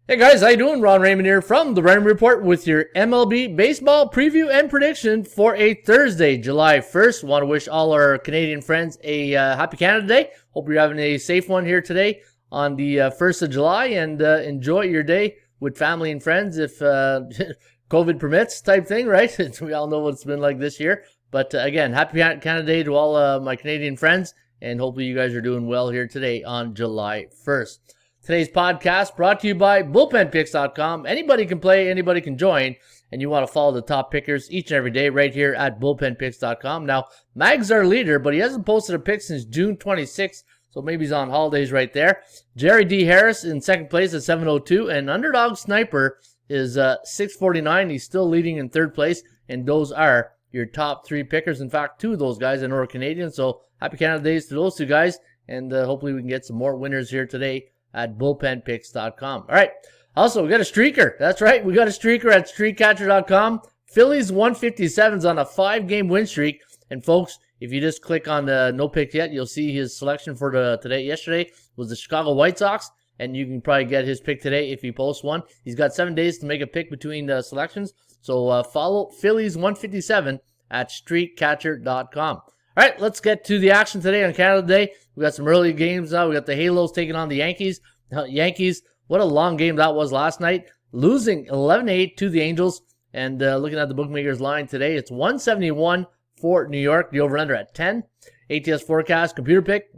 Hey guys, how you doing? Ron Raymond here from the Raymond Report with your MLB baseball preview and prediction for a Thursday, July 1st. Want to wish all our Canadian friends a happy Canada Day. Hope you're having a safe one here today on the 1st of July and enjoy your day with family and friends if COVID permits type thing, right? We all know what it's been like this year. But again, happy Canada Day to all my Canadian friends, and hopefully you guys are doing well here today on July 1st. Today's podcast brought to you by bullpenpicks.com. Anybody can play, anybody can join, and you want to follow the top pickers each and every day right here at bullpenpicks.com. Now, Mag's our leader, but he hasn't posted a pick since June 26th, so maybe he's on holidays right there. Jerry D. Harris in second place at 702, and Underdog Sniper is 649. He's still leading in third place, and those are your top three pickers. In fact, two of those guys I know are Canadian, so happy Canada Days to those two guys, and hopefully we can get some more winners here today at bullpenpicks.com. All right. Also, we got a streaker. That's right. We got a streaker at streakcatcher.com. Phillies 157's on a 5-game win streak. And folks, if you just click on the no pick yet, you'll see his selection for yesterday was the Chicago White Sox. And you can probably get his pick today if he posts one. He's got 7 days to make a pick between the selections. So follow Phillies 157 at streakcatcher.com. All right, let's get to the action today on Canada Day. We got some early games now. We got the Halos taking on the Yankees. Yankees, what a long game that was last night. Losing 11-8 to the Angels. And looking at the bookmakers line today, it's 171 for New York. The over-under at 10. ATS forecast, computer pick.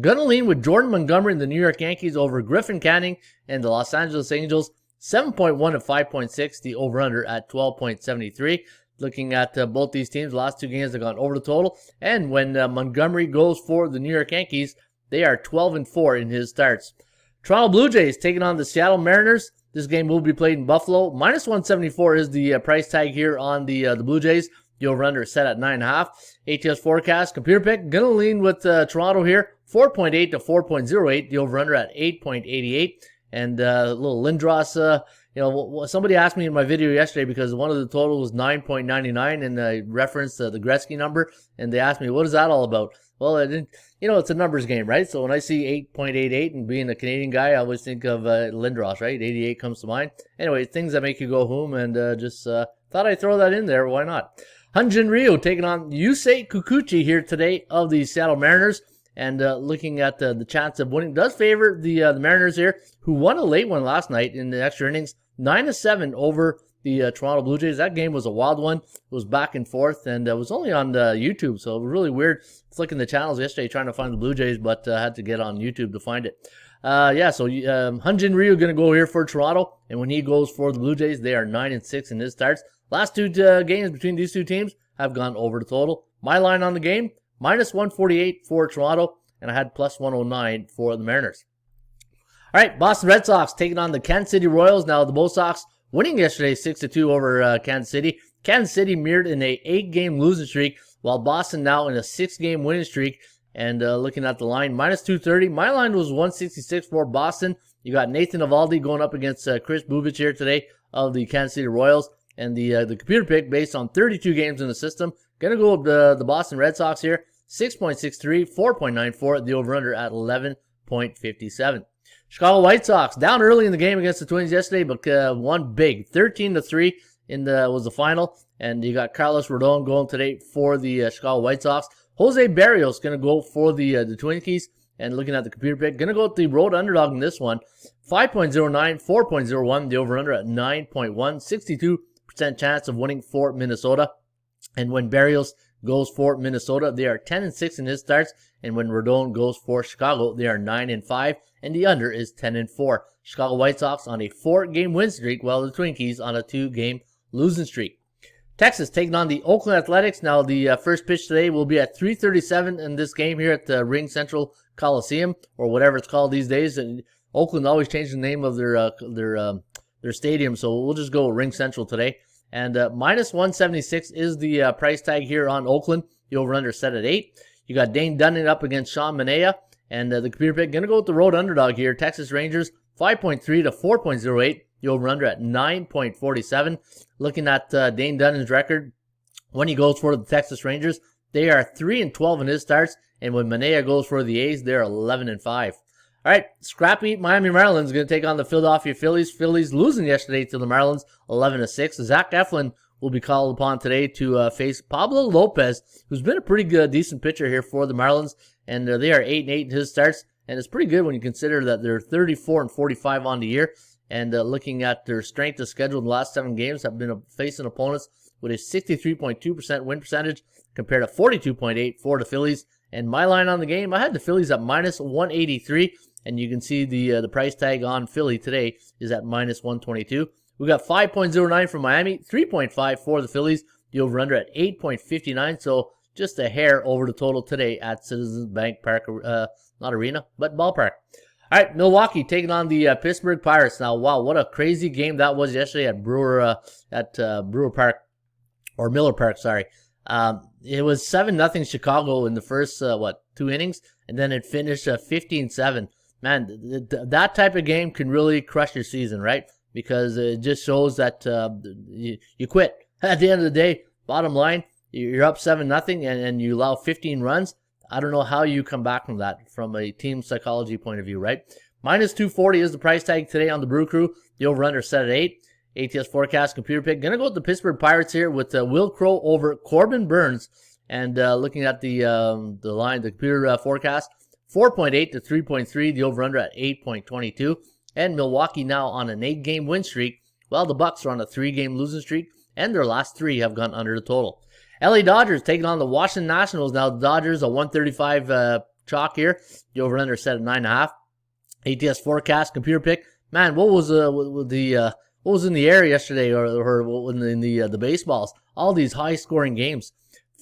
Gonna lean with Jordan Montgomery and the New York Yankees over Griffin Canning and the Los Angeles Angels. 7.1 to 5.6. The over-under at 12.73. Looking at both these teams, the last two games have gone over the total. And when Montgomery goes for the New York Yankees, they are 12-4 in his starts. Toronto Blue Jays taking on the Seattle Mariners. This game will be played in Buffalo. Minus 174 is the price tag here on the Blue Jays. The over-under is set at 9.5. ATS forecast, computer pick. Gonna lean with Toronto here. 4.8 to 4.08. The over-under at 8.88. And a little Lindros. Somebody asked me in my video yesterday because one of the totals was 9.99 and I referenced the Gretzky number, and they asked me, what is that all about? Well, it's a numbers game, right? So when I see 8.88 and being a Canadian guy, I always think of Lindros, right? 88 comes to mind. Anyway, things that make you go home, and just thought I'd throw that in there. Why not? Hyunjin Ryu taking on Yusei Kikuchi here today of the Seattle Mariners. And looking at the chance of winning, does favor the Mariners here, who won a late one last night in the extra innings, 9-7 over the Toronto Blue Jays. That game was a wild one. It was back and forth, and it was only on YouTube, so it was really weird flicking the channels yesterday trying to find the Blue Jays, but had to get on YouTube to find it. So Hyunjin Ryu going to go here for Toronto, and when he goes for the Blue Jays, they are 9-6 in his starts. Last two games between these two teams have gone over the total. My line on the game, minus 148 for Toronto, and I had plus 109 for the Mariners. All right, Boston Red Sox taking on the Kansas City Royals. Now, the Bo Sox winning yesterday 6-2 over Kansas City. Kansas City mirrored in a 8-game losing streak, while Boston now in a 6-game winning streak. And looking at the line, minus 230. My line was 166 for Boston. You got Nathan Eovaldi going up against Chris Bubich here today of the Kansas City Royals. And the computer pick based on 32 games in the system. Going to go with the Boston Red Sox here. 6.63, 4.94, the over-under at 11.57. Chicago White Sox down early in the game against the Twins yesterday, but won big, 13-3 was the final. And you got Carlos Rodon going today for the Chicago White Sox. Jose Barrios going to go for the Twinkies. And looking at the computer pick, going to go with the road underdog in this one. 5.09, 4.01, the over-under at 9.1, 62% chance of winning for Minnesota. And when Barrios goes for Minnesota, they are 10-6 in his starts. And when Rodon goes for Chicago, they are 9-5. And the under is 10-4. Chicago White Sox on a 4-game win streak, while the Twinkies on a 2-game losing streak. Texas taking on the Oakland Athletics. Now, the first pitch today will be at 3:37 in this game here at the Ring Central Coliseum, or whatever it's called these days. And Oakland always changes the name of their stadium, so we'll just go Ring Central today. And minus 176 is the price tag here on Oakland. The over-under set at 8. You got Dane Dunning up against Sean Manaea. And the computer pick going to go with the road underdog here. Texas Rangers 5.3 to 4.08. The over-under at 9.47. Looking at Dane Dunning's record, when he goes for the Texas Rangers, they are 3-12 in his starts. And when Manaea goes for the A's, they're 11-5. All right, scrappy Miami Marlins going to take on the Philadelphia Phillies. Phillies losing yesterday to the Marlins 11-6. Zach Eflin will be called upon today to face Pablo Lopez, who's been a pretty good, decent pitcher here for the Marlins, and they are 8-8 in his starts, and it's pretty good when you consider that they're 34-45 on the year. And looking at their strength of schedule in the last 7 games, have been facing opponents with a 63.2% win percentage compared to 42.8% for the Phillies. And my line on the game, I had the Phillies at minus 183, and you can see the price tag on Philly today is at minus 122. We got 5.09 from Miami, 3.5 for the Phillies. The over-under at 8.59, so just a hair over the total today at Citizens Bank Park, not arena, but ballpark. All right, Milwaukee taking on the Pittsburgh Pirates. Now, wow, what a crazy game that was yesterday at Brewer Park, or Miller Park, sorry. It was 7-0 Chicago in the first, 2 innings, and then it finished 15-7. Man, that type of game can really crush your season, right? Because it just shows that you quit. At the end of the day, bottom line, you're up 7-0 and you allow 15 runs. I don't know how you come back from that from a team psychology point of view, right? Minus 240 is the price tag today on the Brew Crew. The over-under set at 8. ATS forecast computer pick. Going to go with the Pittsburgh Pirates here with Will Crow over Corbin Burns. And looking at the line, the computer forecast, 4.8 to 3.3. The over-under at 8.22. And Milwaukee now on an 8-game win streak, while the Bucks are on a 3-game losing streak, and their last 3 have gone under the total. LA Dodgers taking on the Washington Nationals. Now, the Dodgers, a 135 chalk here. The over-under set at 9.5. ATS forecast, computer pick. Man, what was in the air yesterday, or in the baseballs? All these high-scoring games.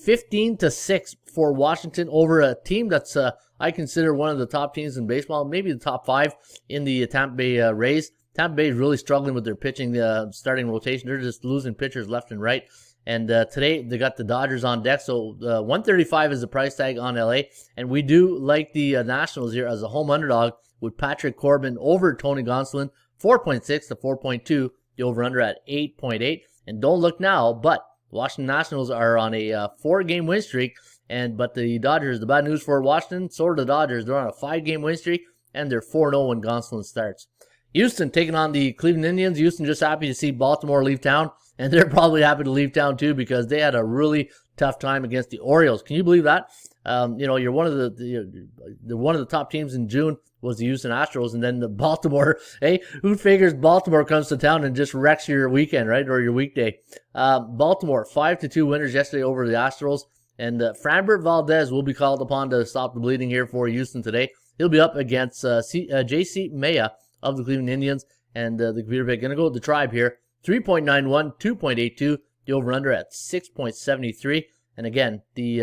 15-6 for Washington over a team that's I consider one of the top teams in baseball, maybe the top 5 in the Tampa Bay Rays. Tampa Bay is really struggling with their pitching, starting rotation. They're just losing pitchers left and right. And today they got the Dodgers on deck, so 135 is the price tag on LA. And we do like the Nationals here as a home underdog with Patrick Corbin over Tony Gonsolin, 4.6 to 4.2. The over-under at 8.8. And don't look now, but the Washington Nationals are on a 4-game win streak. But the Dodgers, the bad news for Washington, so are the Dodgers. They're on a 5-game win streak, and they're 4-0 when Gonsolin starts. Houston taking on the Cleveland Indians. Houston just happy to see Baltimore leave town, and they're probably happy to leave town too because they had a really tough time against the Orioles. Can you believe that? You're one of the top teams in June was the Houston Astros, and then the Baltimore. Hey, who figures Baltimore comes to town and just wrecks your weekend, right, or your weekday? Baltimore 5-2 winners yesterday over the Astros, and Framber Valdez will be called upon to stop the bleeding here for Houston today. He'll be up against J.C. Maya of the Cleveland Indians, and the computer pick going to go with the Tribe here. 3.91, 2.82, the over-under at 6.73. And again, the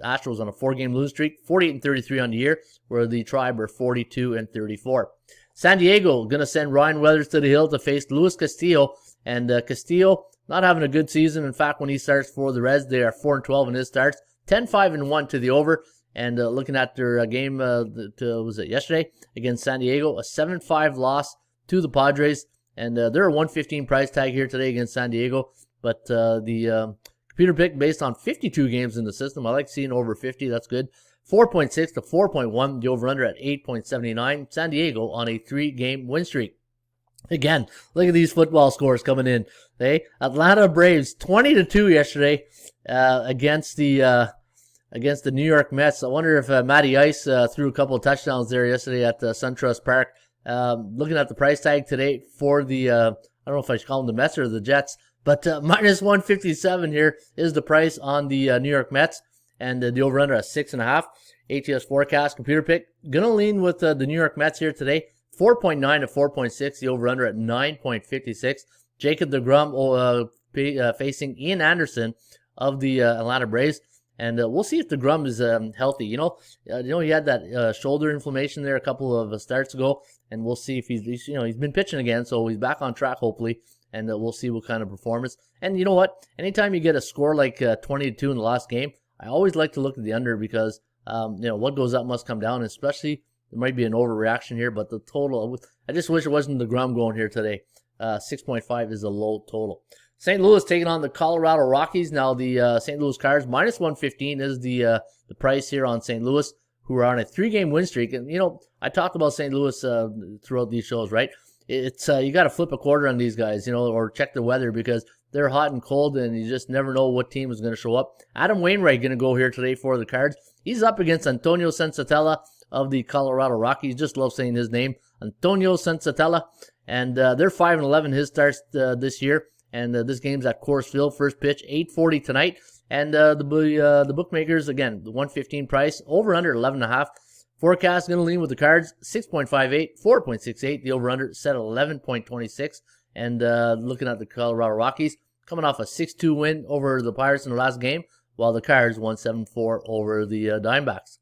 Astros on a 4-game losing streak, 48-33 on the year, where the Tribe are 42-34. San Diego going to send Ryan Weathers to the hill to face Luis Castillo, and Castillo not having a good season. In fact, when he starts for the Reds, they are 4-12 in his starts, 10-5-1 to the over. And looking at their game, was it yesterday against San Diego, a 7-5 loss to the Padres, and they're a 115 price tag here today against San Diego. But the computer pick based on 52 games in the system. I like seeing over 50. That's good. 4.6 to 4.1. The over-under at 8.79. San Diego on a 3-game win streak. Again, look at these football scores coming in. Hey, Atlanta Braves 20-2 yesterday against the New York Mets. I wonder if Matty Ice threw a couple of touchdowns there yesterday at SunTrust Park. Looking at the price tag today for the I don't know if I should call them the Mets or the Jets. But minus 157 here is the price on the New York Mets, and the over-under at 6.5. ATS forecast, computer pick. Gonna lean with the New York Mets here today. 4.9 to 4.6. The over-under at 9.56. Jacob deGrom facing Ian Anderson of the Atlanta Braves, and we'll see if deGrom is healthy. He had that shoulder inflammation there a couple of starts ago, and we'll see if he's been pitching again, so he's back on track hopefully. And we'll see what kind of performance. And you know what? Anytime you get a score like 20-2 in the last game, I always like to look at the under because, what goes up must come down. Especially, there might be an overreaction here, but the total, I just wish it wasn't the Grum going here today. 6.5 is a low total. St. Louis taking on the Colorado Rockies. Now, the St. Louis Cards, minus 115 is the price here on St. Louis who are on a 3-game win streak. And, I talked about St. Louis throughout these shows, right? It's you got to flip a quarter on these guys, or check the weather, because they're hot and cold, and you just never know what team is going to show up. Adam Wainwright going to go here today for the Cards. He's up against Antonio Senzatella of the Colorado Rockies. Just love saying his name, Antonio Senzatella. And they're 5-11 his starts this year. And this game's at Coors Field. First pitch, 8:40 tonight. And the bookmakers, again, the 115 price, over under 11.5. Forecast going to lean with the Cards, 6.58, 4.68. The over-under set at 11.26. And looking at the Colorado Rockies, coming off a 6-2 win over the Pirates in the last game, while the Cards won 7-4 over the Diamondbacks.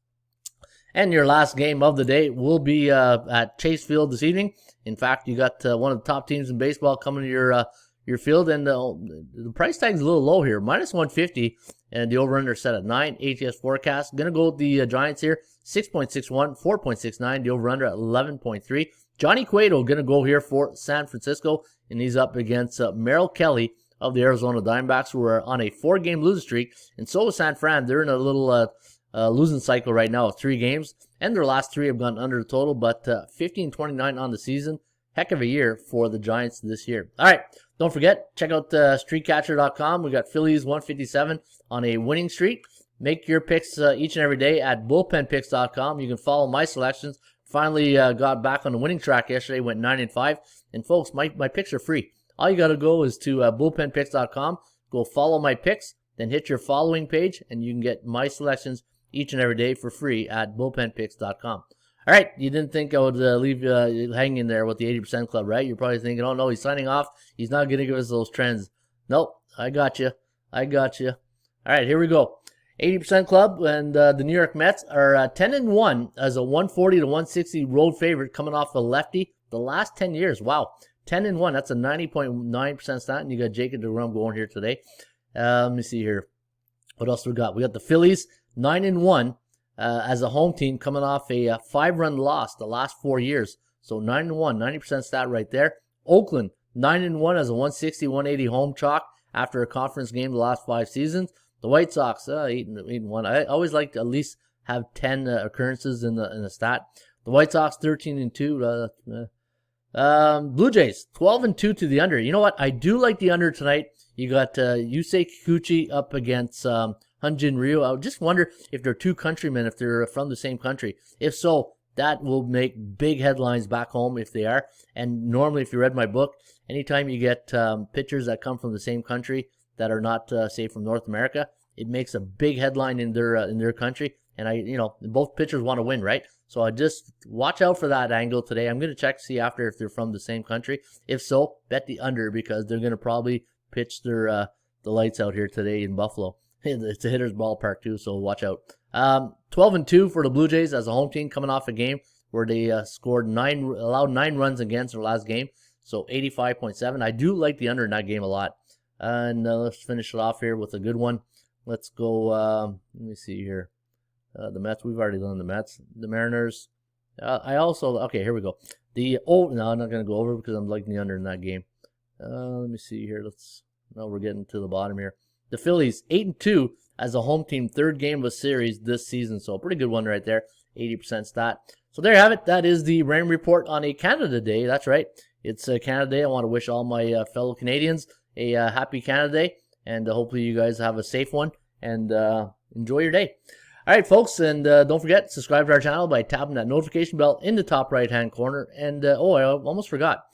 And your last game of the day will be at Chase Field this evening. In fact, you got one of the top teams in baseball coming to your field, and the price tag's a little low here, -150, and the over-under set at 9. ATS forecast going to go with the Giants here, 6.61, 4.69. The over-under at 11.3. Johnny Cueto going to go here for San Francisco, and he's up against Merrill Kelly of the Arizona Diamondbacks, who are on a 4-game losing streak, and so is San Fran. They're in a little losing cycle right now of 3 games, and their last 3 have gone under the total, but 15-29 on the season. Heck of a year for the Giants this year. All right, don't forget, check out streetcatcher.com. We got Phillies 157 on a winning streak. Make your picks each and every day at bullpenpicks.com. You can follow my selections. Finally got back on the winning track yesterday, went 9-5. And folks, my picks are free. All you got to go is to bullpenpicks.com, go follow my picks, then hit your following page, and you can get my selections each and every day for free at bullpenpicks.com. All right, you didn't think I would leave you hanging there with the 80% club, right? You're probably thinking, oh, no, he's signing off. He's not going to give us those trends. Nope, I got you. All right, here we go. 80% club, and the New York Mets are 10-1 as a 140-160 road favorite, coming off a lefty the last 10 years. Wow, 10-1. That's a 90.9% stat, and you got Jacob DeGrom going here today. Let me see here. What else we got? We got the Phillies, 9-1 as a home team, coming off a 5-run loss the last 4 years. So 9-1, 90% stat right there. Oakland, 9-1 as a 160-180 home chalk after a conference game the last 5 seasons. The White Sox, 8-1. I always like to at least have 10 occurrences in the stat. The White Sox, 13-2. Blue Jays, 12-2 to the under. You know what? I do like the under tonight. You got Yusei Kikuchi up against Hyunjin Ryu. I just wonder if they're 2 countrymen, if they're from the same country. If so, that will make big headlines back home if they are. And normally, if you read my book, anytime you get pitchers that come from the same country that are not, say, from North America, it makes a big headline in their country. And both pitchers want to win, right? So I just watch out for that angle today. I'm going to check to see after if they're from the same country. If so, bet the under, because they're going to probably pitch the lights out here today in Buffalo. It's a hitter's ballpark too, so watch out. 12-2 for the Blue Jays as a home team, coming off a game where they allowed 9 runs against their last game. So 85.7. I do like the under in that game a lot. And let's finish it off here with a good one. Let's go, let me see here. The Mets, we've already done the Mets. The Mariners, okay, here we go. No, I'm not going to go over because I'm liking the under in that game. Let me see here. We're getting to the bottom here. The Phillies, 8-2 as a home team, 3rd game of a series this season. So a pretty good one right there, 80% stat. So there you have it. That is the Raymond Report on a Canada Day. That's right. It's Canada Day. I want to wish all my fellow Canadians a happy Canada Day. And hopefully you guys have a safe one and enjoy your day. All right, folks, and don't forget, subscribe to our channel by tapping that notification bell in the top right-hand corner. And, I almost forgot.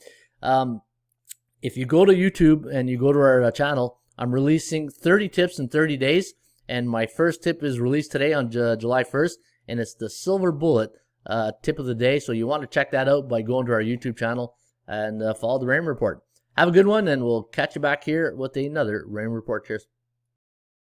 If you go to YouTube and you go to our channel, I'm releasing 30 tips in 30 days. And my first tip is released today on July 1st, and it's the Silver Bullet tip of the day. So you want to check that out by going to our YouTube channel and follow the Raymond Report. Have a good one, and we'll catch you back here with another Raymond Report. Cheers.